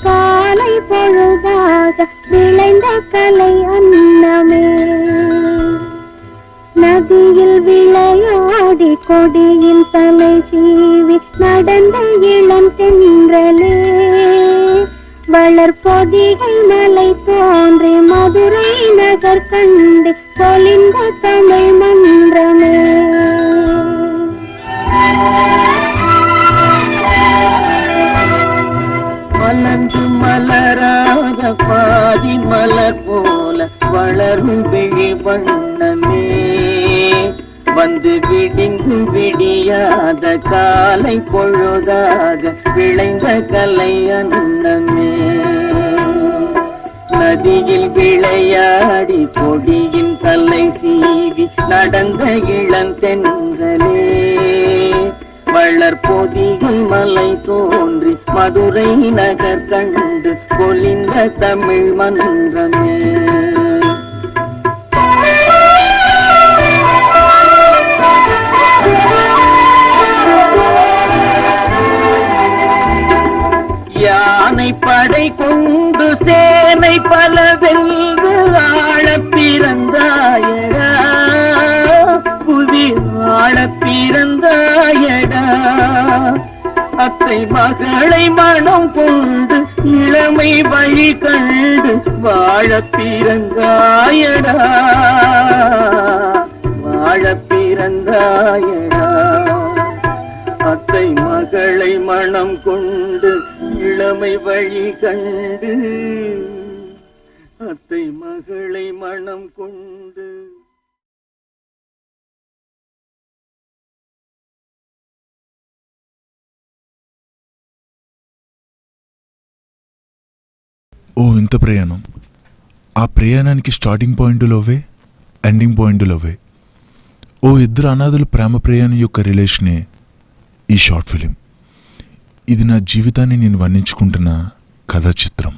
காலை பொழுதாக விளைந்த கலை அன்னமே. நதியில் விளையாடி கொடியில் தலை சீவி நடந்த இளம் தென்றலே. வளர்பொதிகை மலை தோன்றி மதுரை நகர் கண்டு பொலிந்த தமிழ் மன்றமே. மலர்ந்து மலராத பாதி மலர் போல வளரும் விழி வண்ணமே. வந்து விடிந்து விடியாத காலை பொழுதாக விளைந்த கலை அன்னமே. நதியில் விளையாடி கொடியின் தலை சீவி நடந்த இளந்தென்றலே. வளர்பொதிகை மலை தோன்றி மதுரை நகர் கண்டு பொலிந்த தமிழ் மன்றமே. யானை படை கொண்டு சேனை பல வென்று ஆழ பிறந்தாயடா. புவி ஆழ பிறந்தாயடா. அத்தை மகளை மனம் கொண்டு இளமை வழி கண்டு வாழ பிறந்தாயடா. வாழ பிறந்தாயடா. அத்தை மகளை மனம் கொண்டு இளமை வழி கண்டு. அத்தை மகளை மனம் கொண்டு. ఓ ఇంత ప్రయాణం. ఆ ప్రయాణానికి స్టార్టింగ్ పాయింట్లోవే ఎండింగ్ పాయింట్లోవే ఓ ఇద్దరు అనాథుల ప్రేమ ప్రయాణం యొక్క రిలేషనే ఈ షార్ట్ ఫిలిం. ఇది నా జీవితాన్ని నేను వర్ణించుకుంటున్న కథా చిత్రం.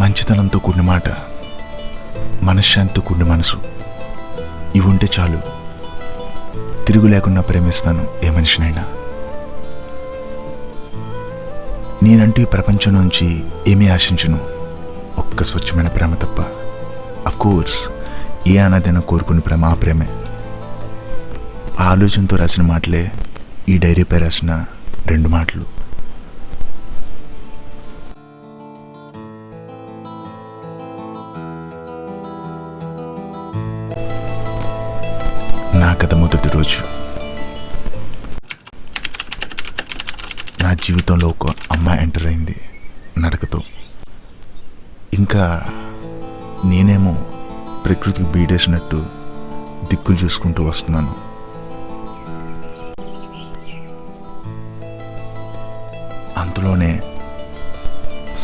మంచితనంతో కూడిన మాట, మనశ్శాంతితో కూడిన మనసు, ఇవి ఉంటే చాలు. తిరుగు లేకుండా ప్రేమిస్తాను ఏ మనిషినైనా. నేనంటూ ఈ ప్రపంచం నుంచి ఏమీ ఆశించను, ఒక్క స్వచ్ఛమైన ప్రేమ తప్ప. అఫ్కోర్స్ ఏ అనాథైనా కోరుకునే ప్రేమ ఆ ప్రేమే. ఆ ఆలోచనతో రాసిన మాటలే ఈ డైరీపై రాసిన 2 మాటలు. నా కథ మొదటి రోజు. నా జీవితంలో ఒక అమ్మాయి ఎంటర్ అయింది నడకతో. ఇంకా నేనేమో ప్రకృతికి బీడేసినట్టు దిక్కులు చూసుకుంటూ వస్తున్నాను. అంతలోనే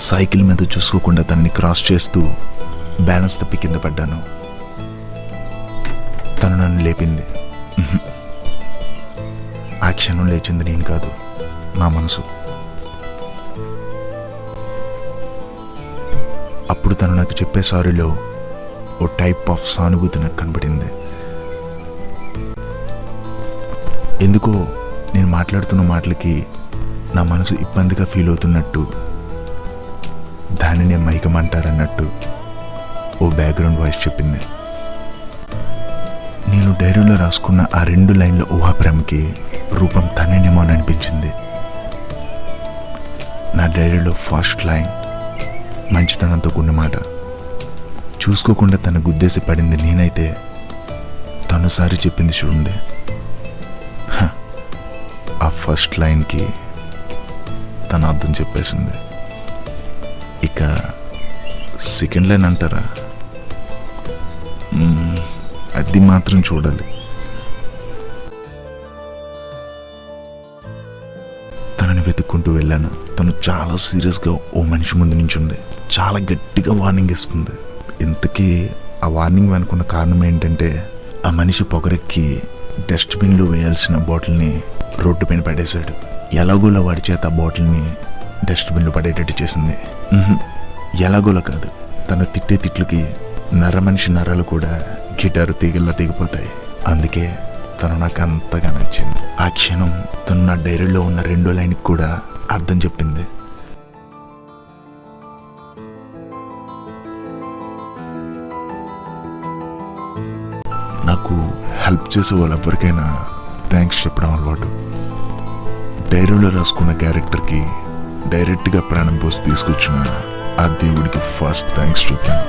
సైకిల్ మీద చూసుకోకుండా తనని క్రాస్ చేస్తూ బ్యాలెన్స్ తప్పి కింద పడ్డాను. తను నన్ను లేపింది. ఆ క్షణం లేచింది నేను కాదు, నా మనసు. అప్పుడు తను నాకు చెప్పే సారీలో ఓ టైప్ ఆఫ్ సానుభూతి నాకు కనబడింది. ఎందుకో నేను మాట్లాడుతున్న మాటలకి నా మనసు ఇబ్బందిగా ఫీల్ అవుతున్నట్టు, దానినే మైకమంటారన్నట్టు ఓ బ్యాక్గ్రౌండ్ వాయిస్ చెప్పింది. నేను డైరీలో రాసుకున్న ఆ 2 లైన్ల ఊహాప్రేమకి రూపం తనేనేమో అని అనిపించింది. నా డైరీలో ఫస్ట్ లైన్ మంచితనంతో కూడిన మాట. చూసుకోకుండా తన గుద్దేసి పడింది నేనైతే తను సారి చెప్పింది చూడండి. ఆ ఫస్ట్ లైన్కి తన అర్థం చెప్పేసింది. ఇక సెకండ్ లైన్ అంటారా, అది మాత్రం చూడాలి. తనని వెతుక్కుంటూ వెళ్ళాను. తను చాలా సీరియస్గా ఓ మనిషి ముందు నించుంది. చాలా గట్టిగా వార్నింగ్ ఇస్తుంది. ఇంతకీ ఆ వార్నింగ్ వెనుకున్న కారణం ఏంటంటే, ఆ మనిషి పొగరెక్కి డస్ట్బిన్లో వేయాల్సిన బాటిల్ని రోడ్డు పైన పడేశాడు. ఎలాగోలా వాడి చేత ఆ బాటిల్ని డస్ట్బిన్లో పడేటట్టు చేసింది. ఎలాగోలా కాదు, తను తిట్టే తిట్లుకి మనిషి నరాలు కూడా గిటారు తీగల్లా తెగిపోతాయి. అందుకే తను నాకు అంతగా నచ్చింది. ఆ క్షణం తను నా డైరీలో ఉన్న 2వ లైన్కి కూడా అర్థం చెప్పింది. నాకు హెల్ప్ చేసే వాళ్ళెవ్వరికైనా థ్యాంక్స్ చెప్పడం అలవాటు. డైరీలో రాసుకున్న క్యారెక్టర్కి డైరెక్ట్గా ప్రాణం పోసి తీసుకొచ్చిన ఆ దేవుడికి ఫస్ట్ థ్యాంక్స్ చెప్తాను.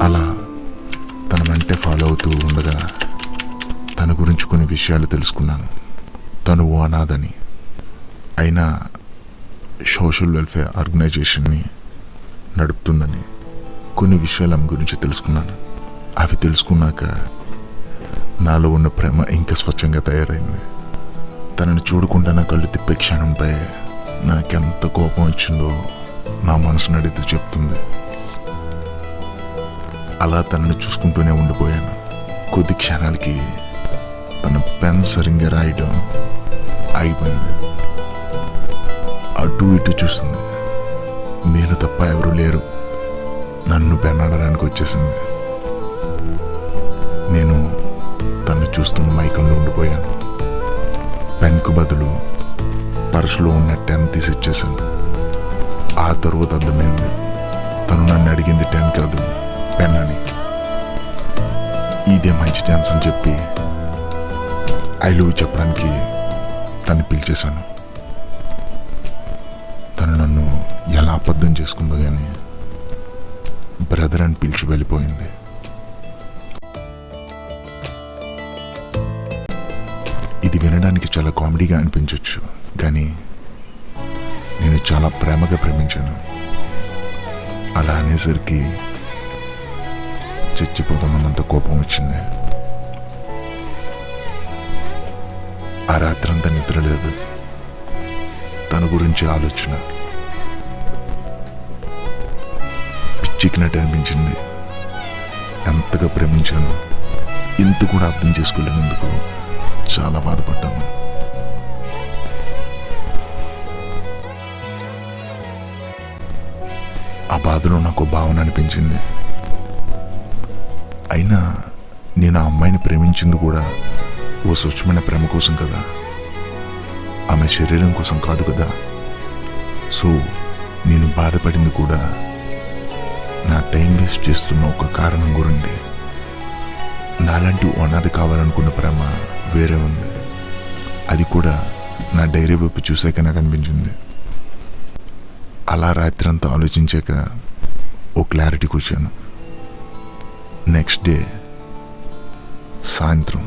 అలా తన వెంటే ఫాలో అవుతూ ఉండగా తన గురించి కొన్ని విషయాలు తెలుసుకున్నాను. తను ఓ అనాథని, అయినా సోషల్ వెల్ఫేర్ ఆర్గనైజేషన్ని నడుపుతుందని కొన్ని విషయాలు ఆమె గురించి తెలుసుకున్నాను. అవి తెలుసుకున్నాక నాలో ఉన్న ప్రేమ ఇంకా స్వచ్ఛంగా తయారైంది. తనని చూడకుండా నా కళ్ళు తిప్పే క్షణంపై నాకెంత కోపం వచ్చిందో నా మనసు నడితే చెప్తుంది. అలా తనని చూసుకుంటూనే ఉండిపోయాను. కొద్ది క్షణాలకి తన పెన్ సరిగ్గా రాయడం ఆగిపోయింది. అటు ఇటు చూస్తుంది. నేను తప్ప ఎవరు లేరు. నన్ను పెన్ ఆడడానికి వచ్చేసింది. నేను తను చూస్తున్న మైకంలో ఉండిపోయాను. పెన్కు బదులు పర్సులో ఉన్న 10 తీసి ఇచ్చేసాను. ఆ తర్వాత అర్థమైంది తను నన్ను అడిగింది 10 కాదు, పెన్ అని. ఇదే మంచి ఛాన్స్ అని చెప్పి ఐ లవ్ చెప్పడానికి తను పిలిచేశాను. తను నన్ను ఎలా అబద్ధం చేసుకుందో కానీ బ్రదర్ అని పిలిచి వెళ్ళిపోయింది. ఇది వినడానికి చాలా కామెడీగా అనిపించవచ్చు, కానీ నేను చాలా ప్రేమగా ప్రేమించాను. అలా అనేసరికి చచ్చిపోతామన్నంత కోపం వచ్చింది. ఆ రాత్రంతా నిద్ర లేదు. తన గురించి ఆలోచన పిచ్చికినట్టు అనిపించింది. ఎంతగా ప్రేమించాను, ఇంత కూడా అర్థం చేసుకోలేనందుకు చాలా బాధపడ్డాను. ఆ బాధలో నాకు భావన అనిపించింది. అయినా నేను ఆ అమ్మాయిని ప్రేమించింది కూడా ఓ స్వచ్ఛమైన ప్రేమ కోసం కదా, ఆమె శరీరం కోసం కాదు కదా. సో నేను బాధపడింది కూడా నా టైం వేస్ట్ చేస్తున్న ఒక కారణం గురించి. నాలాంటి అనాథ కావాలనుకున్న ప్రేమ వేరే ఉంది. అది కూడా నా డైరీ వైపు చూసాక నాకు అనిపించింది. అలా రాత్రంతా ఆలోచించాక ఓ క్లారిటీకి వచ్చాను. నెక్స్ట్ డే సాయంత్రం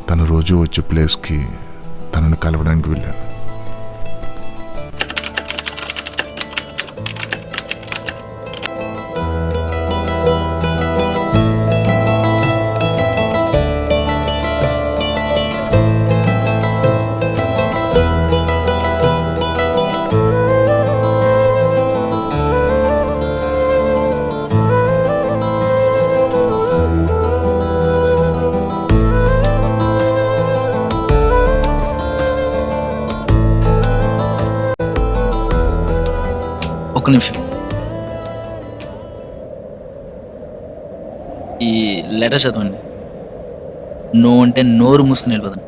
తను రోజు వచ్చే ప్లేస్కి తనను కలవడానికి వెళ్ళాను. ఒక్క నిమిషం. ఈ లెటర్ చదవండి. నో అంటే నోరు మూసుకుని వెళ్ళిపోతాను.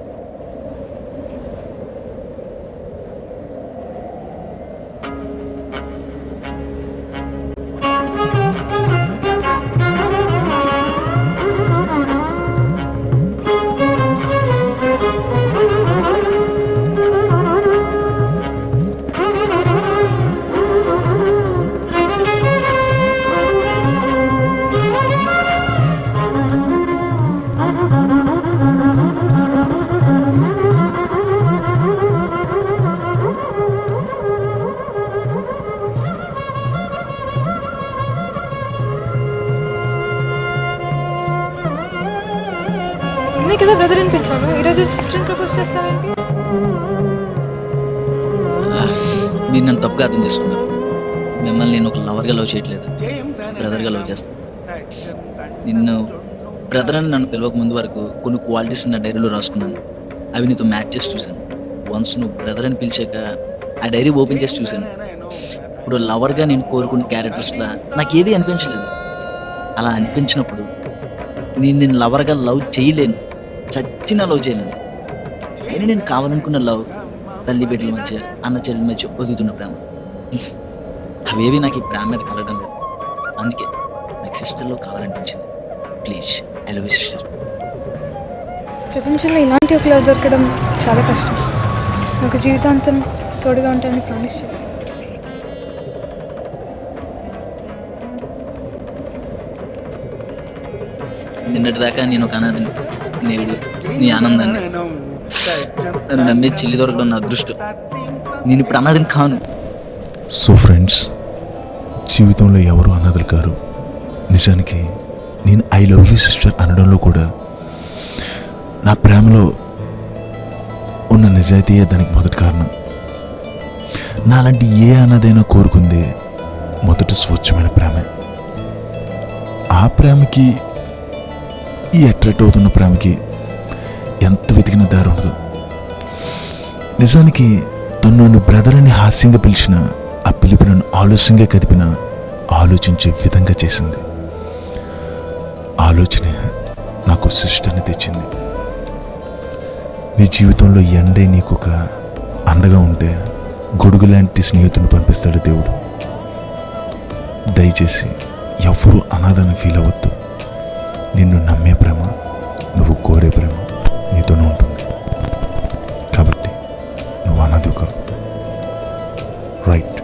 కదా బ్రదర్ అని పిలిచాను, ఈరోజు సిస్టర్ ప్రపోజ్ చేస్తావేంటి? మీరు నన్ను తప్పుగా అర్థం చేసుకున్నారు. మిమ్మల్ని నేను ఒక లవర్గా లవ్ చేయట్లేదు, బ్రదర్గా లవ్ చేస్తాను. నిన్ను బ్రదర్ అని నన్ను పిలవక ముందు వరకు కొన్ని క్వాలిటీస్ నా డైరీలో రాసుకున్నాను. అవి నీతో మ్యాచ్ చేసి చూశాను. వన్స్ నువ్వు బ్రదర్ అని పిలిచాక ఆ డైరీ ఓపెన్ చేసి చూశాను. ఇప్పుడు లవర్గా నేను కోరుకున్న క్యారెక్టర్స్లా నాకు ఏది అనిపించలేదు. అలా అనిపించినప్పుడు నేను లవర్గా లవ్ చేయలేను, చచ్చినా లవ్ చేయలేను. కానీ నేను కావాలనుకున్న లవ్ తల్లి బిడ్డల మధ్య, అన్న చెల్లెల మధ్య ఒదుగుతున్న ప్రేమ, అవేవి నాకు ఈ ప్రేమ మీద కలగడం లేదు. అందుకే నాకు సిస్టర్లో కావాలనిపించింది. Please, I love you sister. ప్రపంచంలో ఇలాంటి ఒక లవ్ దొరకడం చాలా కష్టం. నాకు జీవితాంతం తోడుగా ఉంటానని ప్రామిస్ చేయాలి. నిన్నటిదాకా నేను ఒక అనాథని, నేడు నీ ఆనందాన్ని, నన్ను నమ్మే చెల్లి దొరకడం నా అదృష్టం. నేను ఇప్పుడు అనాథని కాను. సో ఫ్రెండ్స్, జీవితంలో ఎవరు అనాథలు కారు. నిజానికి నేను ఐ లవ్ యూ సిస్టర్ అనడంలో కూడా నా ప్రేమలో ఉన్న నిజాయితీయే దానికి మొదటి కారణం. నాలాంటి ఏ అనాథైనా కోరుకుంది మొదటి స్వచ్ఛమైన ప్రేమే. ఆ ప్రేమకి, ఈ అట్రాక్ట్ అవుతున్న ప్రేమకి ఎంత వెతికిన దారి ఉండదు. నిజానికి తను నన్ను బ్రదర్ అని హాస్యంగా పిలిచిన ఆ పిలుపు నన్ను ఆలోచనగా కదిపిన, ఆలోచించే విధంగా చేసింది. ఆలోచనే నాకు సిస్టర్ని తెచ్చింది. నీ జీవితంలో ఎండే నీకు ఒక అండగా ఉంటే గొడుగు లాంటి స్నేహితుని పంపిస్తాడు దేవుడు. దయచేసి ఎవరు అనాథని ఫీల్ అవ్వద్దు. నిన్ను నమ్మే ప్రేమ, నువ్వు కోరే ప్రేమ నీతోనే ఉంటుంది. కాబట్టి నువ్వు అనాథ కావు. రైట్.